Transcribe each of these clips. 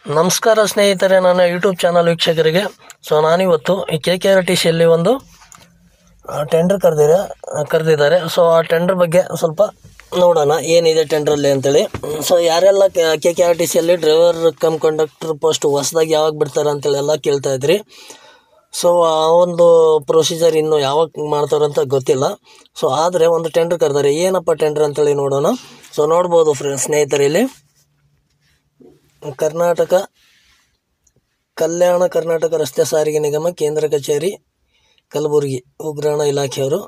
ನಮಸ್ಕಾರ ಸ್ನೇಹಿತರೆ, ನನ್ನ ಯೂಟ್ಯೂಬ್ ಚಾನಲ್ ವೀಕ್ಷಕರಿಗೆ. ನಾನಿವತ್ತು ಈ KKRTCಯಲ್ಲಿ ಒಂದು ಟೆಂಡರ್ ಕರೆದಿದ್ದಾರೆ. ಆ ಟೆಂಡರ್ ಬಗ್ಗೆ ಸ್ವಲ್ಪ ನೋಡೋಣ ಏನಿದೆ ಟೆಂಡ್ರಲ್ಲಿ ಅಂತೇಳಿ. ಯಾರೆಲ್ಲ KKRTCಯಲ್ಲಿ ಡ್ರೈವರ್ ಕಮ್ ಕಂಡಕ್ಟರ್ ಪೋಸ್ಟ್ ಹೊಸದಾಗಿ ಯಾವಾಗ ಬಿಡ್ತಾರೆ ಅಂತೇಳಿ ಎಲ್ಲ ಕೇಳ್ತಾ ಇದ್ರಿ. ಆ ಒಂದು ಪ್ರೊಸೀಜರ್ ಇನ್ನೂ ಯಾವಾಗ ಮಾಡ್ತಾರಂತ ಗೊತ್ತಿಲ್ಲ. ಆದರೆ ಒಂದು ಟೆಂಡರ್ ಕರೆದಾರೆ. ಏನಪ್ಪ ಟೆಂಡರ್ ಅಂತೇಳಿ ನೋಡೋಣ. ನೋಡ್ಬೋದು ಸ್ನೇಹಿತರೆ, ಇಲ್ಲಿ ಕಲ್ಯಾಣ ಕರ್ನಾಟಕ ರಸ್ತೆ ಸಾರಿಗೆ ನಿಗಮ ಕೇಂದ್ರ ಕಚೇರಿ ಕಲಬುರಗಿ ಉಗ್ರಾಣ ಇಲಾಖೆಯವರು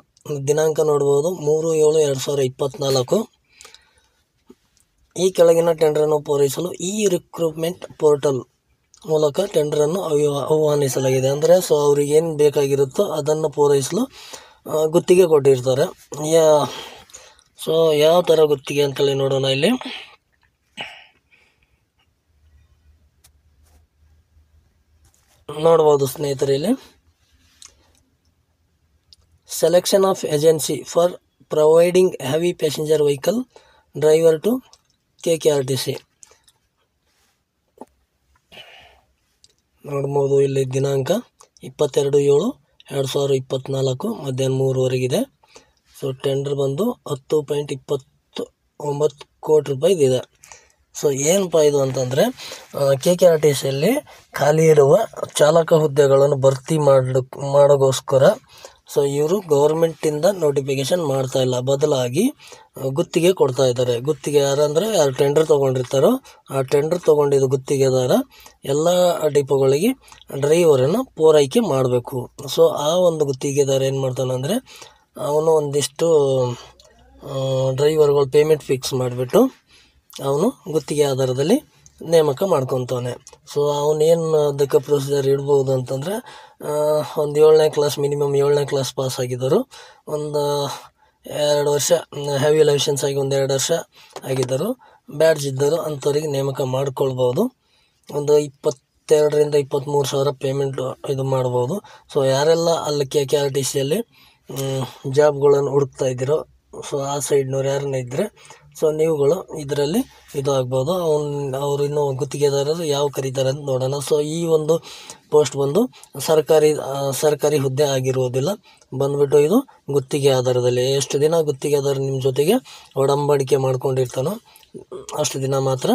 ದಿನಾಂಕ ನೋಡ್ಬೋದು 3/7/2024. ಈ ಕೆಳಗಿನ ಟೆಂಡರನ್ನು ಪೂರೈಸಲು ಈ ರಿಕ್ರೂಟ್ಮೆಂಟ್ ಪೋರ್ಟಲ್ ಮೂಲಕ ಟೆಂಡರನ್ನು ಆಹ್ವಾನಿಸಲಾಗಿದೆ. ಅಂದರೆ ಅವ್ರಿಗೆ ಏನು ಬೇಕಾಗಿರುತ್ತೋ ಅದನ್ನು ಪೂರೈಸಲು ಗುತ್ತಿಗೆ ಕೊಟ್ಟಿರ್ತಾರೆ. ಯಾವ ಥರ ಗುತ್ತಿಗೆ ಅಂತೇಳಿ ನೋಡೋಣ. ಇಲ್ಲಿ ನೋಡ್ಬೋದು ಸ್ನೇಹಿತರೆ, ಇಲ್ಲಿ selection of agency for providing heavy passenger vehicle driver to KKRTC ನೋಡ್ಬೋದು. ಇಲ್ಲಿ ದಿನಾಂಕ 22/7/2024 ಮಧ್ಯಾಹ್ನ 3:00 ಟೆಂಡರ್ ಬಂದು 10.29 ಕೋಟಿ ರೂಪಾಯಿದಿದೆ. ಏನಪ್ಪ ಇದು ಅಂತಂದರೆ, KKRTCಯಲ್ಲಿ ಖಾಲಿ ಇರುವ ಚಾಲಕ ಹುದ್ದೆಗಳನ್ನು ಭರ್ತಿ ಮಾಡೋಕ್ಕೋಸ್ಕರ ಇವರು ಗೌರ್ಮೆಂಟಿಂದ ನೋಟಿಫಿಕೇಷನ್ ಮಾಡ್ತಾ ಇಲ್ಲ, ಬದಲಾಗಿ ಗುತ್ತಿಗೆ ಕೊಡ್ತಾ ಇದ್ದಾರೆ. ಗುತ್ತಿಗೆ ಯಾರು ಟೆಂಡರ್ ತೊಗೊಂಡಿರ್ತಾರೋ ಆ ಟೆಂಡರ್ ತೊಗೊಂಡಿದ್ದು ಗುತ್ತಿಗೆದಾರ ಎಲ್ಲ ಡಿಪೋಗಳಿಗೆ ಡ್ರೈವರನ್ನು ಪೂರೈಕೆ ಮಾಡಬೇಕು. ಆ ಒಂದು ಗುತ್ತಿಗೆದಾರ ಏನು ಮಾಡ್ತಾನೆ ಅಂದರೆ, ಅವನು ಒಂದಿಷ್ಟು ಡ್ರೈವರ್ಗಳು ಪೇಮೆಂಟ್ ಫಿಕ್ಸ್ ಮಾಡಿಬಿಟ್ಟು ಅವನು ಗುತ್ತಿಗೆ ಆಧಾರದಲ್ಲಿ ನೇಮಕ ಮಾಡ್ಕೊತಾನೆ. ಅವನೇನು ಅದಕ್ಕೆ ಪ್ರೊಸೀಜರ್ ಇಡ್ಬೋದು ಅಂತಂದರೆ, ಒಂದು 7ನೇ ಕ್ಲಾಸ್ ಮಿನಿಮಮ್ 7ನೇ ಕ್ಲಾಸ್ ಪಾಸ್ ಆಗಿದ್ದರು, ಒಂದು 2 ವರ್ಷ ಹೆವಿ ಲೈಸೆನ್ಸ್ ಆಗಿ ಒಂದು 2 ವರ್ಷ ಆಗಿದ್ದರು, ಬ್ಯಾಡ್ಜ್ ಇದ್ದರು ಅಂಥವ್ರಿಗೆ ನೇಮಕ ಮಾಡ್ಕೊಳ್ಬೋದು. ಒಂದು 22,000 - 23,000 ಪೇಮೆಂಟ್ ಇದು ಮಾಡ್ಬೋದು. ಯಾರೆಲ್ಲ ಅಲ್ಲಿ KKRTCಯಲ್ಲಿ ಜಾಬ್ಗಳನ್ನು ಹುಡುಕ್ತಾ ಇದ್ದೀರೋ, ಆ ಸೈಡ್ನವ್ರು ಯಾರನ್ನ ಇದ್ದರೆ ನೀವುಗಳು ಇದರಲ್ಲಿ ಇದು ಆಗ್ಬೋದು. ಅವರು ಇನ್ನೂ ಗುತ್ತಿಗೆದಾರರು ಯಾವ ಕರೀತಾರೆ ಅಂತ ನೋಡೋಣ. ಈ ಒಂದು ಪೋಸ್ಟ್ ಬಂದು ಸರ್ಕಾರಿ ಹುದ್ದೆ ಆಗಿರುವುದಿಲ್ಲ, ಬಂದುಬಿಟ್ಟು ಇದು ಗುತ್ತಿಗೆ ಆಧಾರದಲ್ಲಿ. ಎಷ್ಟು ದಿನ ಗುತ್ತಿಗೆದಾರ ನಿಮ್ಮ ಜೊತೆಗೆ ಒಡಂಬಡಿಕೆ ಮಾಡ್ಕೊಂಡಿರ್ತಾನೋ ಅಷ್ಟು ದಿನ ಮಾತ್ರ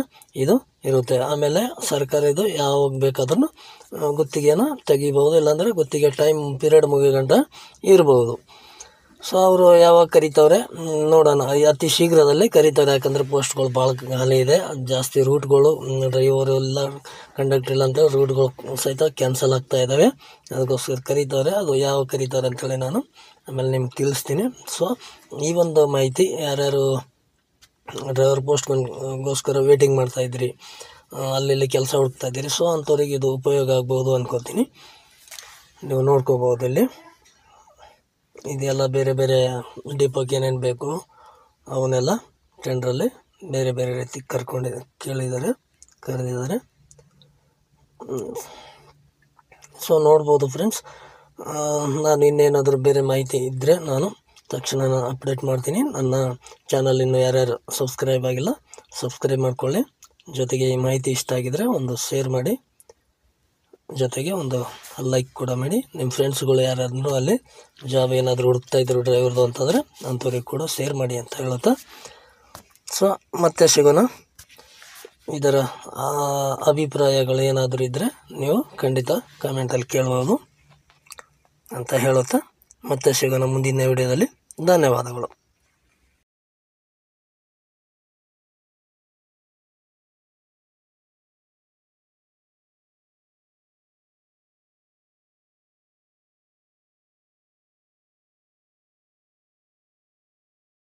ಇದು ಇರುತ್ತೆ. ಆಮೇಲೆ ಸರ್ಕಾರದ್ದು ಯಾವಾಗ ಬೇಕಾದ್ರೂ ಗುತ್ತಿಗೆನ ತೆಗಿಬೋದು, ಇಲ್ಲಾಂದರೆ ಗುತ್ತಿಗೆ ಟೈಮ್ ಪೀರಿಯಡ್ ಮುಗಿಗಂಟ ಇರ್ಬೋದು. ಅವರು ಯಾವಾಗ ಕರೀತವ್ರೆ ನೋಡೋಣ. ಅತಿ ಶೀಘ್ರದಲ್ಲಿ ಕರೀತಾರೆ, ಯಾಕಂದರೆ ಪೋಸ್ಟ್ಗಳು ಭಾಳ ಖಾಲಿ ಇದೆ. ಜಾಸ್ತಿ ರೂಟ್ಗಳು ಡ್ರೈವರು ಇಲ್ಲ, ಕಂಡಕ್ಟರ್ ಇಲ್ಲ ಅಂತೇಳಿ ರೂಟ್ಗಳು ಸಹಿತ ಕ್ಯಾನ್ಸಲ್ ಆಗ್ತಾ ಇದ್ದಾವೆ. ಅದಕ್ಕೋಸ್ಕರ ಕರೀತಾರೆ. ಅದು ಯಾವಾಗ ಕರೀತಾರೆ ಅಂತೇಳಿ ನಾನು ಆಮೇಲೆ ನಿಮ್ಗೆ ತಿಳಿಸ್ತೀನಿ. ಈ ಒಂದು ಮಾಹಿತಿ ಯಾರ್ಯಾರು ಡ್ರೈವರ್ ಪೋಸ್ಟ್ಗೋಸ್ಕರ ವೇಟಿಂಗ್ ಮಾಡ್ತಾಯಿದ್ರಿ, ಅಲ್ಲಿ ಕೆಲಸ ಹುಡುಕ್ತಾ ಇದ್ದೀರಿ, ಅಂಥವ್ರಿಗೆ ಇದು ಉಪಯೋಗ ಆಗ್ಬೋದು ಅನ್ಕೋತೀನಿ. ನೀವು ನೋಡ್ಕೋಬೋದು. ಇಲ್ಲಿ ಇದೆಲ್ಲ ಬೇರೆ ಬೇರೆ ಡಿಪೋಗೆ ಏನೇನು ಬೇಕು ಅವನ್ನೆಲ್ಲ ಟೆಂಡ್ರಲ್ಲಿ ಬೇರೆ ಬೇರೆ ರೀತಿ ಕರೆದಿದ್ದಾರೆ. ನೋಡ್ಬೋದು ಫ್ರೆಂಡ್ಸ್. ನಾನು ಇನ್ನೇನಾದರೂ ಬೇರೆ ಮಾಹಿತಿ ಇದ್ದರೆ ನಾನು ತಕ್ಷಣ ಅಪ್ಡೇಟ್ ಮಾಡ್ತೀನಿ. ನನ್ನ ಚಾನಲ್ ಇನ್ನೂ ಯಾರ್ಯಾರು ಸಬ್ಸ್ಕ್ರೈಬ್ ಆಗಿಲ್ಲ ಸಬ್ಸ್ಕ್ರೈಬ್ ಮಾಡ್ಕೊಳ್ಳಿ. ಜೊತೆಗೆ ಈ ಮಾಹಿತಿ ಇಷ್ಟ ಆಗಿದರೆ ಒಂದು ಶೇರ್ ಮಾಡಿ, ಜೊತೆಗೆ ಒಂದು ಲೈಕ್ ಕೂಡ ಮಾಡಿ. ನಿಮ್ಮ ಫ್ರೆಂಡ್ಸ್ಗಳು ಯಾರಾದ್ರೂ ಅಲ್ಲಿ ಜಾಬ್ ಏನಾದರೂ ಹುಡುಕ್ತಾ ಇದ್ರು ಡ್ರೈವರ್ದು ಅಂತಂದರೆ ಅಂಥವ್ರಿಗೆ ಕೂಡ ಶೇರ್ ಮಾಡಿ ಅಂತ ಹೇಳುತ್ತಾ ಮತ್ತೆ ಸಿಗೋಣ. ಇದರ ಅಭಿಪ್ರಾಯಗಳು ಏನಾದರೂ ಇದ್ದರೆ ನೀವು ಖಂಡಿತ ಕಮೆಂಟಲ್ಲಿ ಕೇಳ್ಬೋದು ಅಂತ ಹೇಳುತ್ತಾ ಮತ್ತೆ ಸಿಗೋಣ ಮುಂದಿನ ವಿಡಿಯೋದಲ್ಲಿ. ಧನ್ಯವಾದಗಳು.